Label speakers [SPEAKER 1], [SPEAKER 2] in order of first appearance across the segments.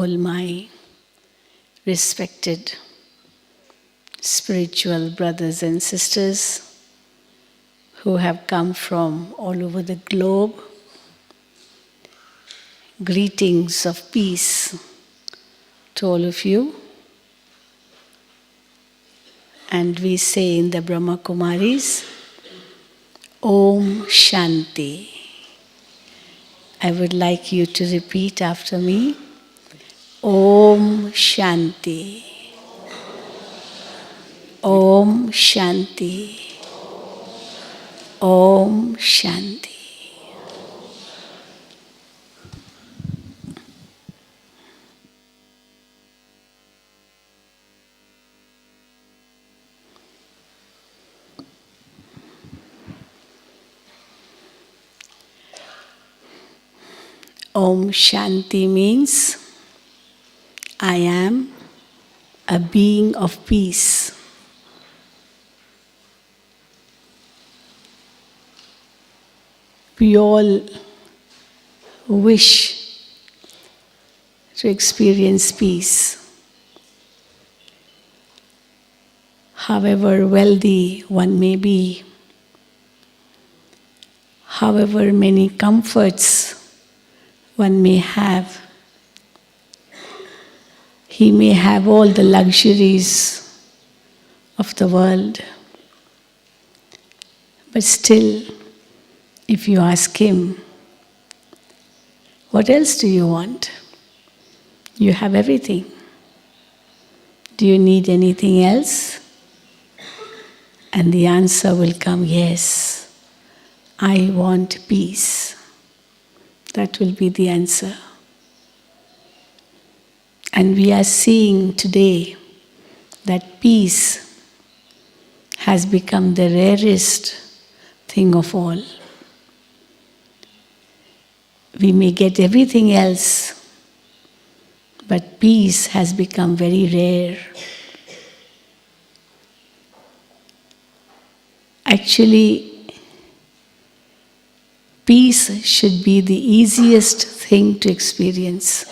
[SPEAKER 1] all my respected spiritual brothers and sisters who have come from all over the globe. Greetings of peace to all of you. And we say in the Brahma Kumaris, Om Shanti. I would like you to repeat after me. Om Shanti. Om Shanti. Om Shanti. Om Shanti means I am a being of peace. We all wish to experience peace. However wealthy one may be, however many comforts one may have, he may have all the luxuries of the world, but still, if you ask him, what else do you want? You have everything. Do you need anything else? And the answer will come, yes, I want peace. That will be the answer. And we are seeing today that peace has become the rarest thing of all. We may get everything else, but peace has become very rare. Actually, peace should be the easiest thing to experience.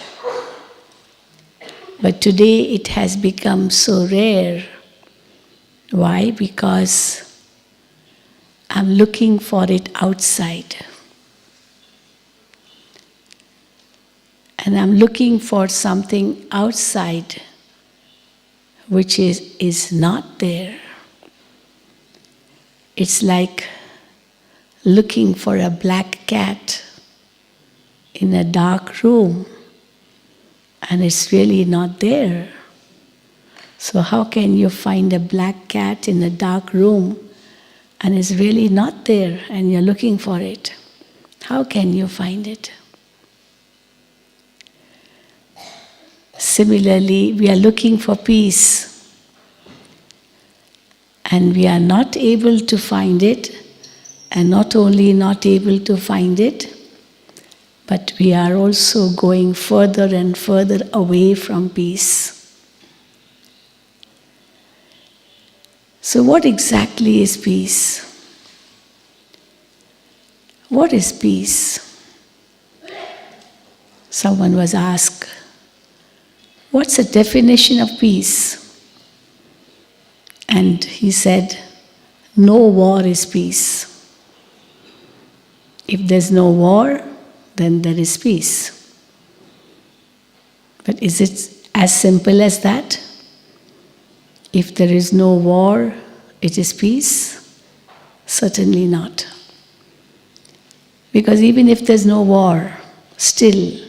[SPEAKER 1] But today it has become so rare. Why? Because I'm looking for it outside. And I'm looking for something outside which is not there. It's like looking for a black cat in a dark room, and it's really not there. So how can you find a black cat in a dark room and it's really not there and you're looking for it? How can you find it? Similarly, we are looking for peace and we are not able to find it. And not only not able to find it, but we are also going further and further away from peace. So what exactly is peace? What is peace? Someone was asked, what's the definition of peace? And he said, no war is peace. If there's no war, then there is peace. But is it as simple as that? If there is no war, it is peace? Certainly not. Because even if there's no war, still,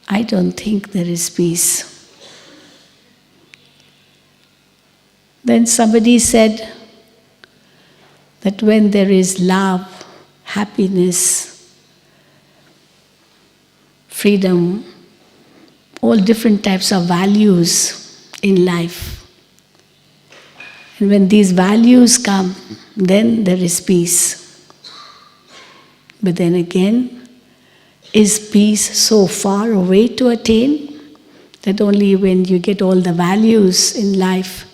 [SPEAKER 1] I don't think there is peace. Then somebody said that when there is love, happiness, freedom, all different types of values in life. And when these values come, then there is peace. But then again, is peace so far away to attain that only when you get all the values in life,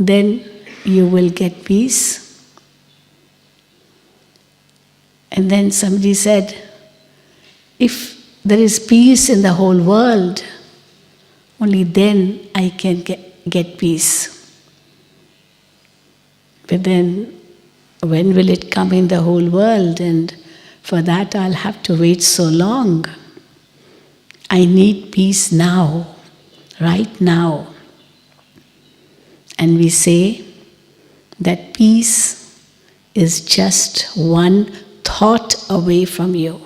[SPEAKER 1] then you will get peace? And then somebody said, if there is peace in the whole world, only then I can get peace. But then, when will it come in the whole world? And for that I'll have to wait so long. I need peace now, right now. And we say that peace is just one thought away from you.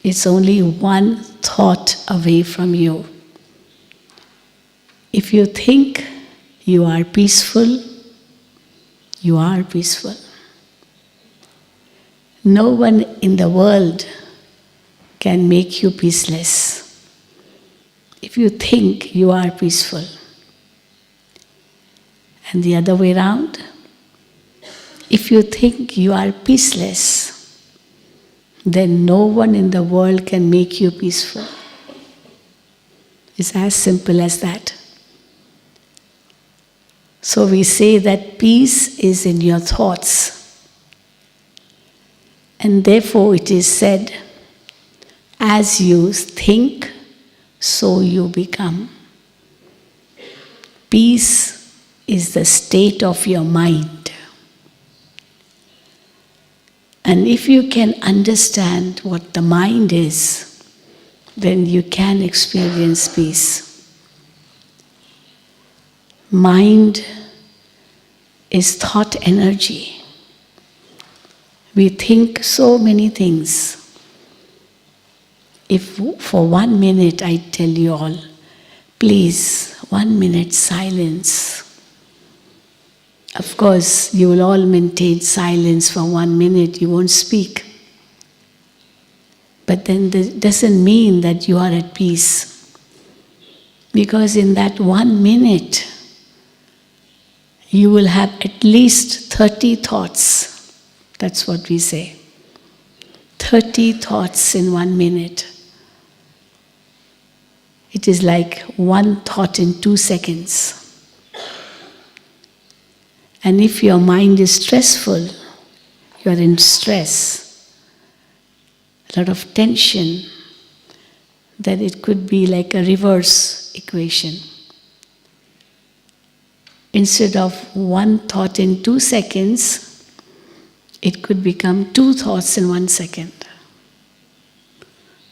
[SPEAKER 1] It's only one thought away from you. If you think you are peaceful, you are peaceful. No one in the world can make you peaceless. If you think you are peaceful. And the other way around, if you think you are peaceless, then no one in the world can make you peaceful. It's as simple as that. So we say that peace is in your thoughts. And therefore it is said, as you think, so you become. Peace is the state of your mind. And if you can understand what the mind is, then you can experience peace. Mind is thought energy. We think so many things. If for 1 minute I tell you all, please, 1 minute silence. Of course, you will all maintain silence for 1 minute, you won't speak. But then that doesn't mean that you are at peace. Because in that 1 minute, you will have at least 30 thoughts. That's what we say. 30 thoughts in 1 minute. It is like one thought in 2 seconds. And if your mind is stressful, you are in stress, a lot of tension, then it could be like a reverse equation. Instead of one thought in 2 seconds, it could become 2 thoughts in 1 second.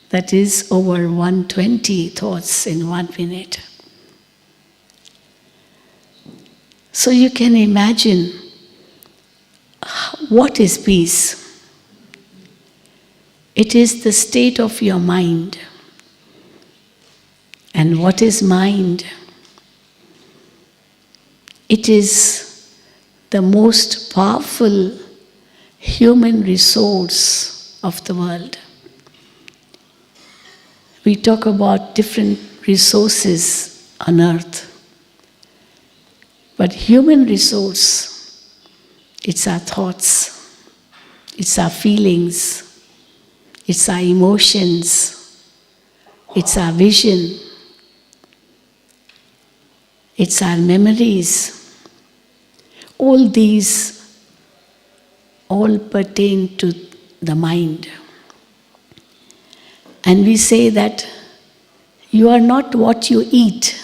[SPEAKER 1] That is over 120 thoughts in 1 minute. So you can imagine what is peace. It is the state of your mind. And what is mind? It is the most powerful human resource of the world. We talk about different resources on earth. But human resource, it's our thoughts, it's our feelings, it's our emotions, it's our vision, it's our memories. All these all pertain to the mind. And we say that you are not what you eat.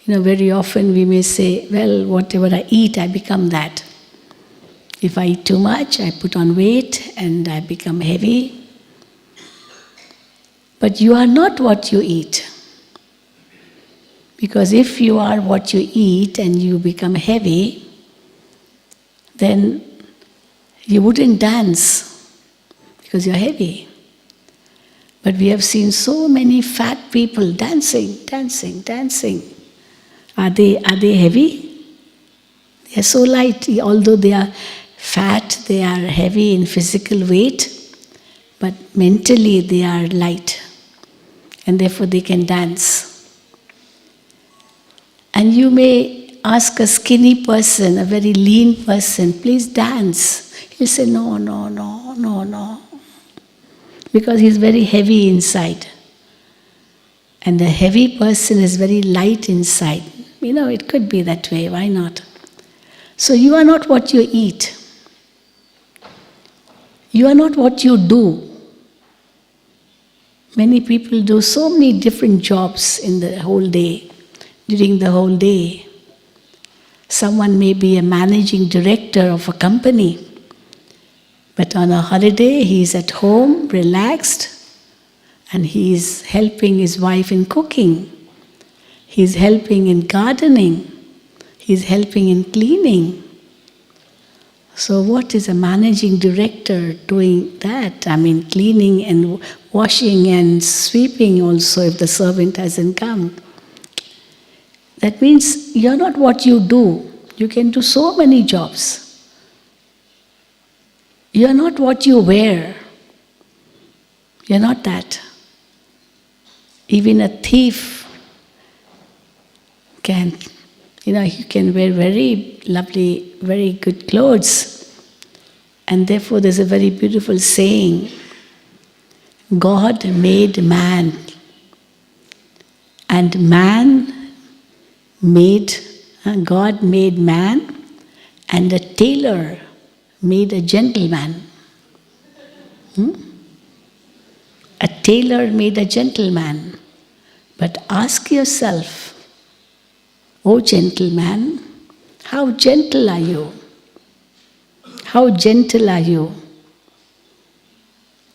[SPEAKER 1] Very often we may say, well, whatever I eat, I become that. If I eat too much, I put on weight and I become heavy. But you are not what you eat. Because if you are what you eat and you become heavy, then you wouldn't dance because you're heavy. But we have seen so many fat people dancing. Are they heavy? They are so light. Although they are fat, they are heavy in physical weight, but mentally they are light. And therefore they can dance. And you may ask a skinny person, a very lean person, please dance. He'll say, no. Because he's very heavy inside. And the heavy person is very light inside. It could be that way, why not? So you are not what you eat. You are not what you do. Many people do so many different jobs in the whole day, during the whole day. Someone may be a managing director of a company, but on a holiday he is at home, relaxed, and he is helping his wife in cooking. He is helping in gardening. He is helping in cleaning. So what is a managing director doing that? I mean, cleaning and washing and sweeping also if the servant hasn't come. That means you're not what you do. You can do so many jobs. You're not what you wear. You're not that. Even a thief can, you can wear very lovely, very good clothes. And therefore there's a very beautiful saying, God made man, and God made man, and a tailor made a gentleman. A tailor made a gentleman. But ask yourself, oh gentleman, how gentle are you? How gentle are you?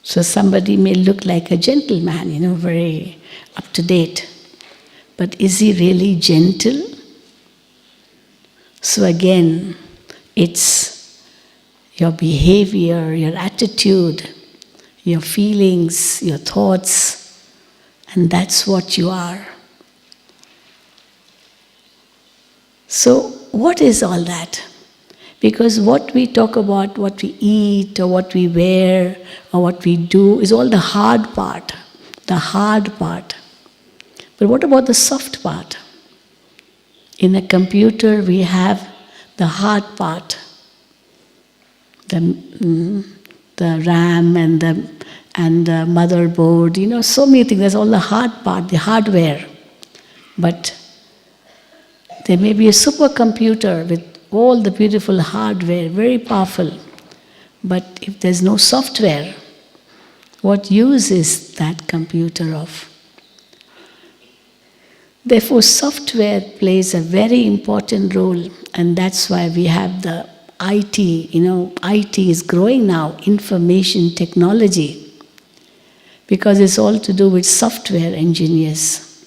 [SPEAKER 1] So somebody may look like a gentleman, very up to date. But is he really gentle? So again, it's your behavior, your attitude, your feelings, your thoughts, and that's what you are. So what is all that? Because what we talk about, what we eat, or what we wear, or what we do, is all the hard part. The hard part. But what about the soft part? In a computer, we have the hard part. The RAM and the motherboard, so many things. There's all the hard part, the hardware. But there may be a supercomputer with all the beautiful hardware, very powerful. But if there's no software, what use is that computer of? Therefore, software plays a very important role, and that's why we have the IT. IT is growing now, information technology, because it's all to do with software engineers.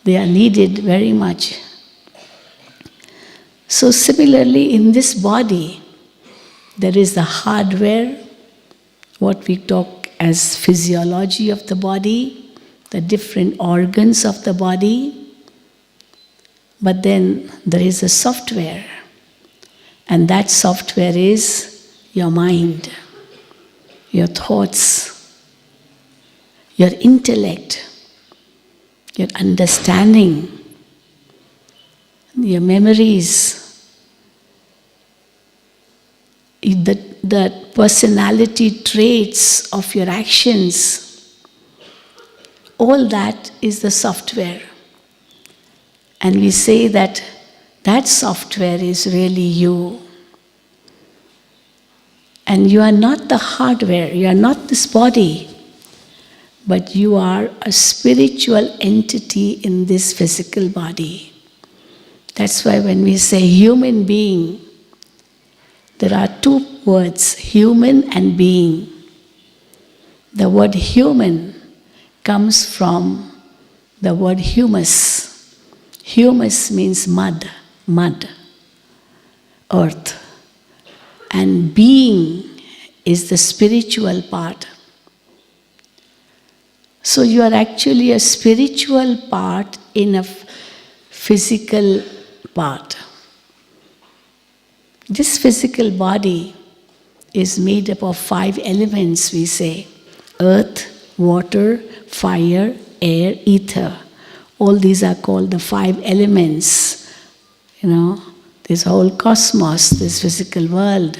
[SPEAKER 1] They are needed very much. So similarly, in this body, there is the hardware, what we talk as physiology of the body, the different organs of the body. But then there is a software, and that software is your mind, your thoughts, your intellect, your understanding, your memories, the personality traits of your actions. All that is the software. And we say that that software is really you. And you are not the hardware, you are not this body, but you are a spiritual entity in this physical body. That's why when we say human being, there are two words, human and being. The word human comes from the word humus. Humus means mud, earth. And being is the spiritual part. So you are actually a spiritual part in a physical part. This physical body is made up of 5 elements, we say. Earth, water, fire, air, ether. All these are called the 5 elements. This whole cosmos, this physical world,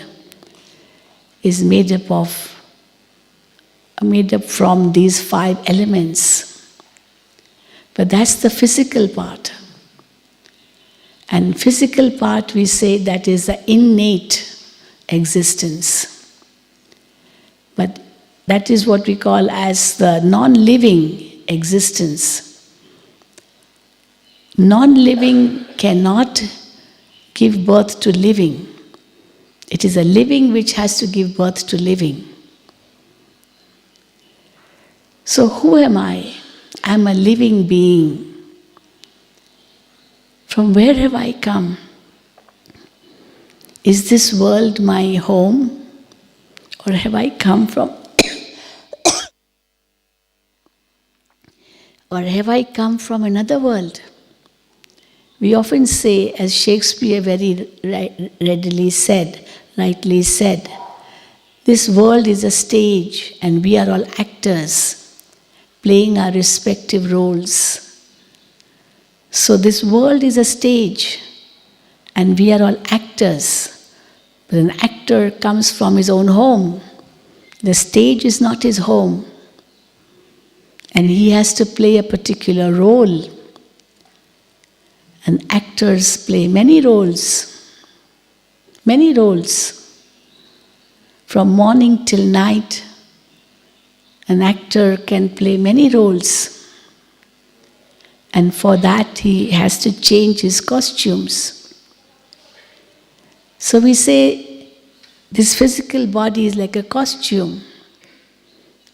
[SPEAKER 1] is made up from these 5 elements. But that's the physical part. And physical part, we say that is the innate existence. But That is what we call as the non-living existence. Non-living cannot give birth to living. It is a living which has to give birth to living. So who am I? I am a living being. From where have I come? Is this world my home? Or have I come from or have I come from another world? We often say, as Shakespeare very rightly said, this world is a stage and we are all actors playing our respective roles. So this world is a stage and we are all actors. But an actor comes from his own home. The stage is not his home. And he has to play a particular role. And actors play many roles. Many roles. From morning till night, an actor can play many roles. And for that he has to change his costumes. So we say, this physical body is like a costume.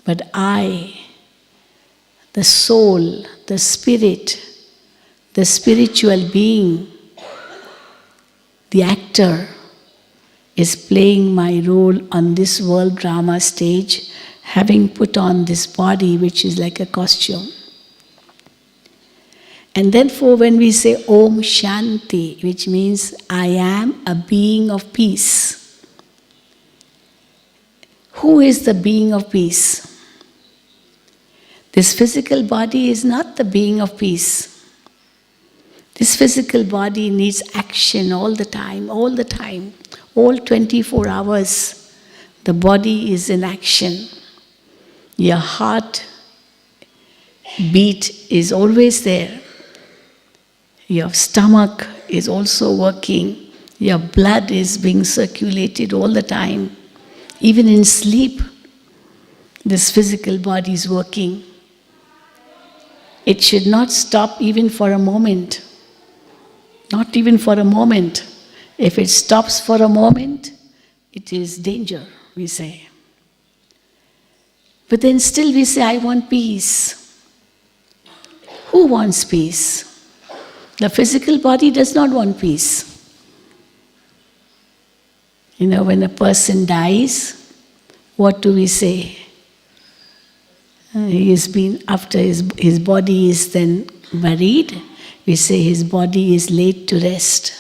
[SPEAKER 1] But I, the soul, the spirit, the spiritual being, the actor, is playing my role on this world drama stage, having put on this body which is like a costume. And therefore when we say Om Shanti, which means I am a being of peace. Who is the being of peace? This physical body is not the being of peace. This physical body needs action all the time, all 24 hours. The body is in action. Your heart beat is always there. Your stomach is also working. Your blood is being circulated all the time. Even in sleep, this physical body is working. It should not stop even for a moment. Not even for a moment. If it stops for a moment, it is danger, we say. But then still we say, I want peace. Who wants peace? The physical body does not want peace. You know, when a person dies, what do we say? He has been, after his body is then buried, we say his body is laid to rest.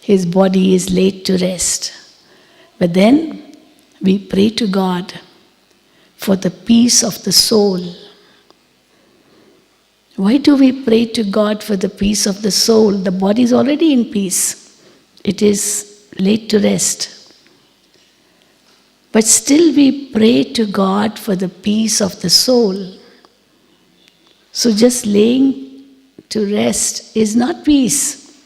[SPEAKER 1] His body is laid to rest. But then we pray to God for the peace of the soul. Why do we pray to God for the peace of the soul? The body is already in peace. It is laid to rest. But still we pray to God for the peace of the soul. So just laying to rest is not peace.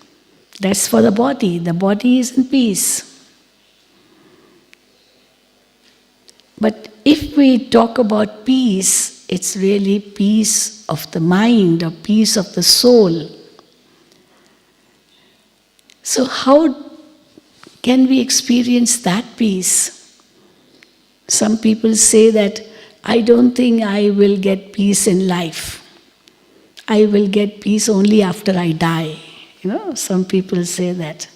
[SPEAKER 1] That's for the body. The body is in peace. But if we talk about peace, it's really peace of the mind or peace of the soul. So how can we experience that peace? Some people say that, I don't think I will get peace in life. I will get peace only after I die. You know, some people say that.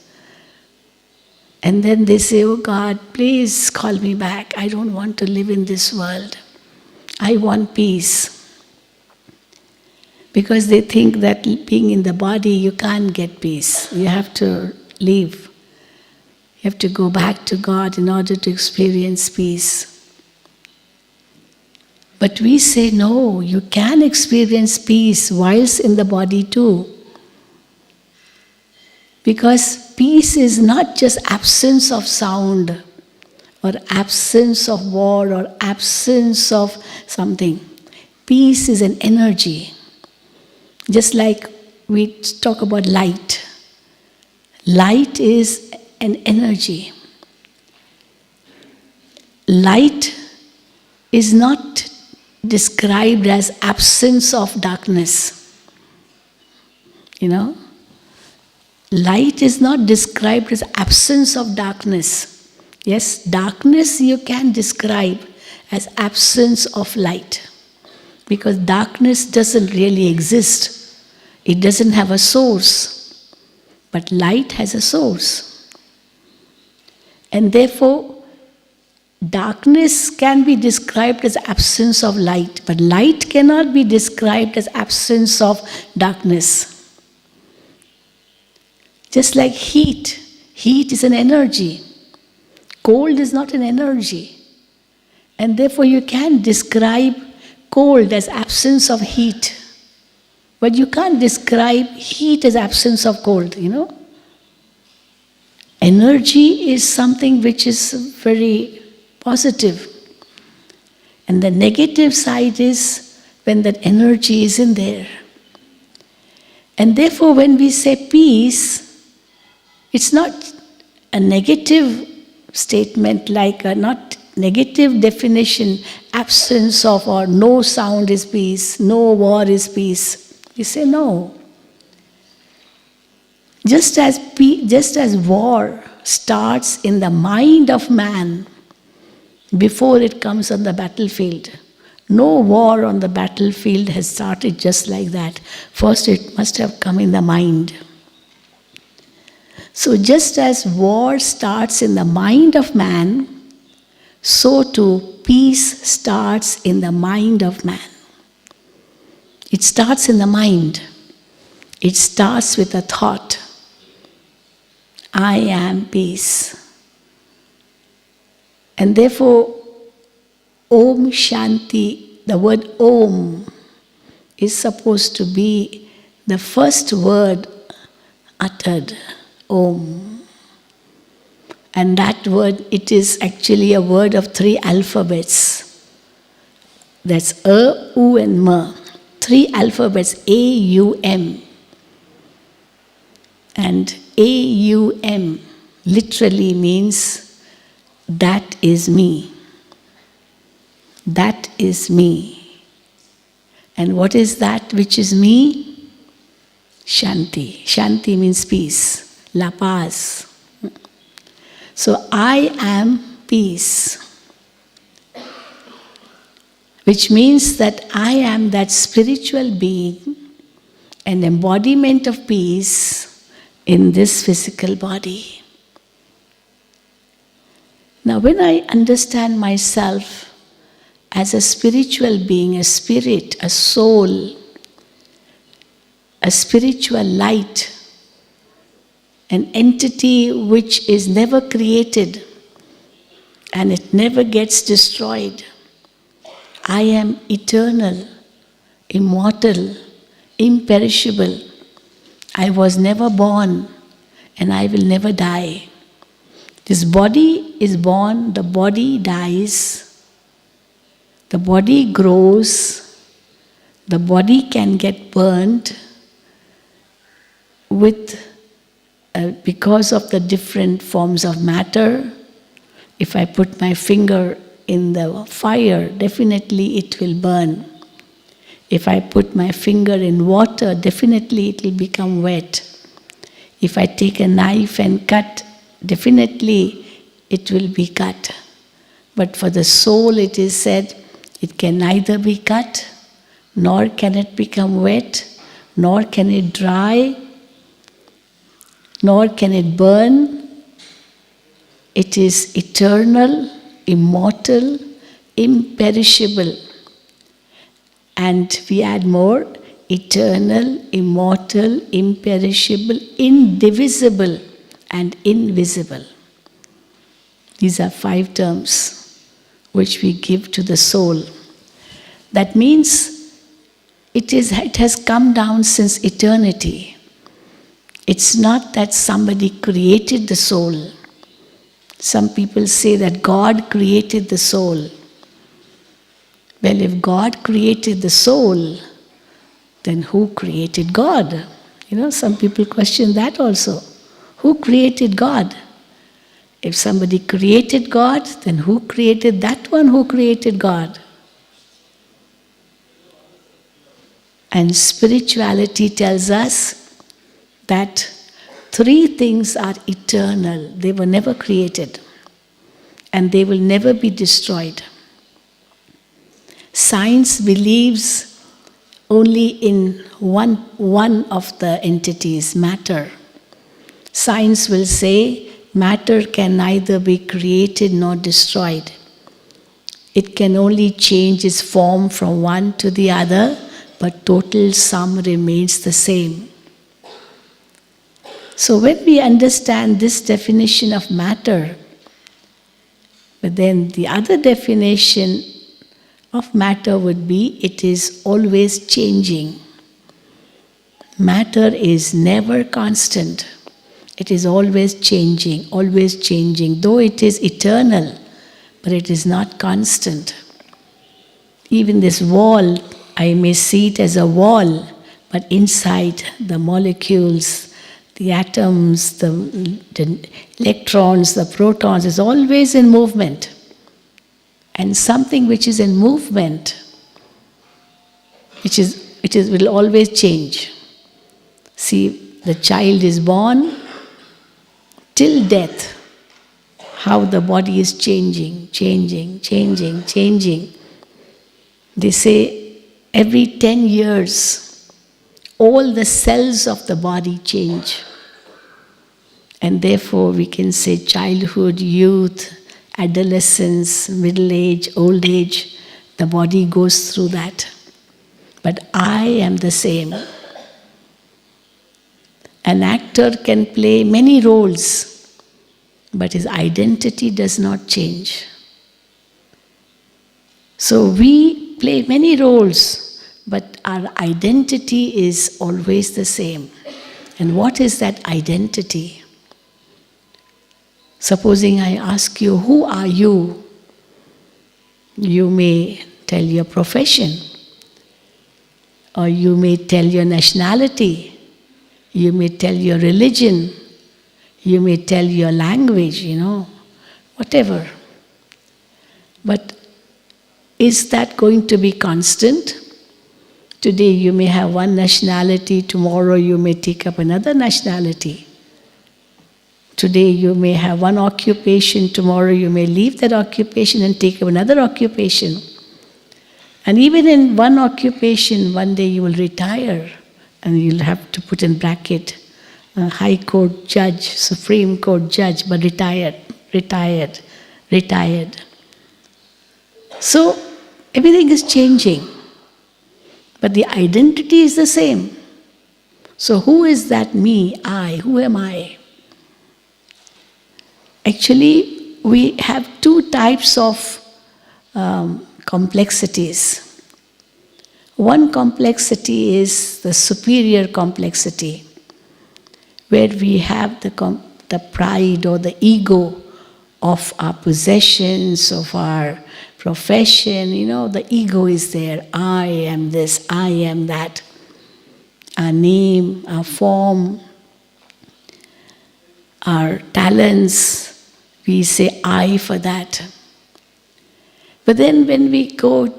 [SPEAKER 1] And then they say, oh God, please call me back. I don't want to live in this world. I want peace. Because they think that being in the body, you can't get peace. You have to leave. You have to go back to God in order to experience peace. But we say, no, you can experience peace whilst in the body too. Because peace is not just absence of sound, or absence of war, or absence of something. Peace is an energy. Just like we talk about light. Light is an energy. Light is not described as absence of darkness. You know? Light is not described as absence of darkness. Yes, darkness you can describe as absence of light. Because darkness doesn't really exist. It doesn't have a source. But light has a source. And therefore, darkness can be described as absence of light, but light cannot be described as absence of darkness. Just like heat. Heat is an energy. Cold is not an energy. And therefore you can describe cold as absence of heat. But you can't describe heat as absence of cold, you know. Energy is something which is very positive. And the negative side is when that energy isn't there. And therefore when we say peace, it's not a negative statement like a not negative definition, absence of or no sound is peace, no war is peace. We say no. Just as war starts in the mind of man before it comes on the battlefield, no war on the battlefield has started just like that. First it must have come in the mind. So just as war starts in the mind of man, so too peace starts in the mind of man. It starts in the mind. It starts with a thought. I am peace. And therefore, Om Shanti, the word Om, is supposed to be the first word uttered. Om. And that word, it is actually a word of 3 alphabets. That's A, U and M. 3 alphabets, A, U, M. And A, U, M literally means that is me. That is me. And what is that which is me? Shanti. Shanti means peace. La paz. So I am peace. Which means that I am that spiritual being, an embodiment of peace in this physical body. Now when I understand myself as a spiritual being, a spirit, a soul, a spiritual light, an entity which is never created and it never gets destroyed. I am eternal, immortal, imperishable. I was never born and I will never die. This body is born, the body dies, the body grows, the body can get burnt because of the different forms of matter. If I put my finger in the fire, definitely it will burn. If I put my finger in water, definitely it will become wet. If I take a knife and cut, definitely it will be cut. But for the soul, it is said, it can neither be cut, nor can it become wet, nor can it dry, nor can it burn. It is eternal, immortal, imperishable. And we add more, eternal, immortal, imperishable, indivisible, and invisible. These are 5 terms which we give to the soul. That means it has come down since eternity. It's not that somebody created the soul. Some people say that God created the soul. Well, if God created the soul, then who created God? Some people question that also. Who created God? If somebody created God, then who created that one who created God? And spirituality tells us that three things are eternal. They were never created. And they will never be destroyed. Science believes only in one of the entities, matter. Science will say matter can neither be created nor destroyed. It can only change its form from one to the other, but total sum remains the same. So when we understand this definition of matter, but then the other definition of matter would be it is always changing. Matter is never constant. It is always changing, though it is eternal, but it is not constant. Even this wall, I may see it as a wall, but inside the molecules, the atoms, the electrons, the protons is always in movement. And something which is in movement, will always change. See, the child is born till death. How the body is changing. They say every 10 years, all the cells of the body change. And therefore we can say childhood, youth, adolescence, middle age, old age, the body goes through that. But I am the same. An actor can play many roles, but his identity does not change. So we play many roles, but our identity is always the same. And what is that identity? Supposing I ask you, who are you? You may tell your profession, or you may tell your nationality, you may tell your religion, you may tell your language, whatever. But is that going to be constant? Today you may have one nationality, tomorrow you may take up another nationality. Today you may have one occupation, tomorrow you may leave that occupation and take up another occupation. And even in one occupation, one day you will retire, and you'll have to put in bracket, High Court judge, Supreme Court judge, but retired. So everything is changing, but the identity is the same. So who is that me, I? Who am I? Actually, we have two types of complexities. One complexity is the superior complexity, where we have the pride or the ego of our possessions, of our profession. The ego is there. I am this, I am that. Our name, our form, our talents, we say I for that. But then when we go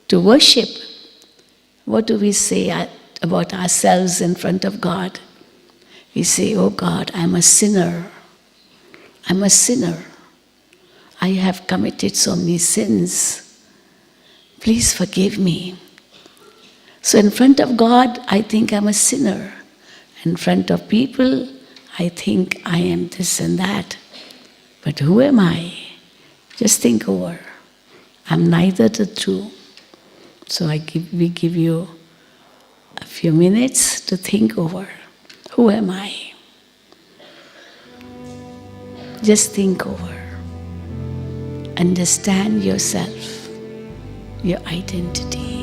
[SPEAKER 1] to worship, what do we say about ourselves in front of God? We say, oh God, I'm a sinner. I'm a sinner. I have committed so many sins. Please forgive me. So in front of God, I think I'm a sinner. In front of people, I think I am this and that. But who am I? Just think over. I'm neither the two. So we give you a few minutes to think over. Who am I? Just think over. Understand yourself, your identity.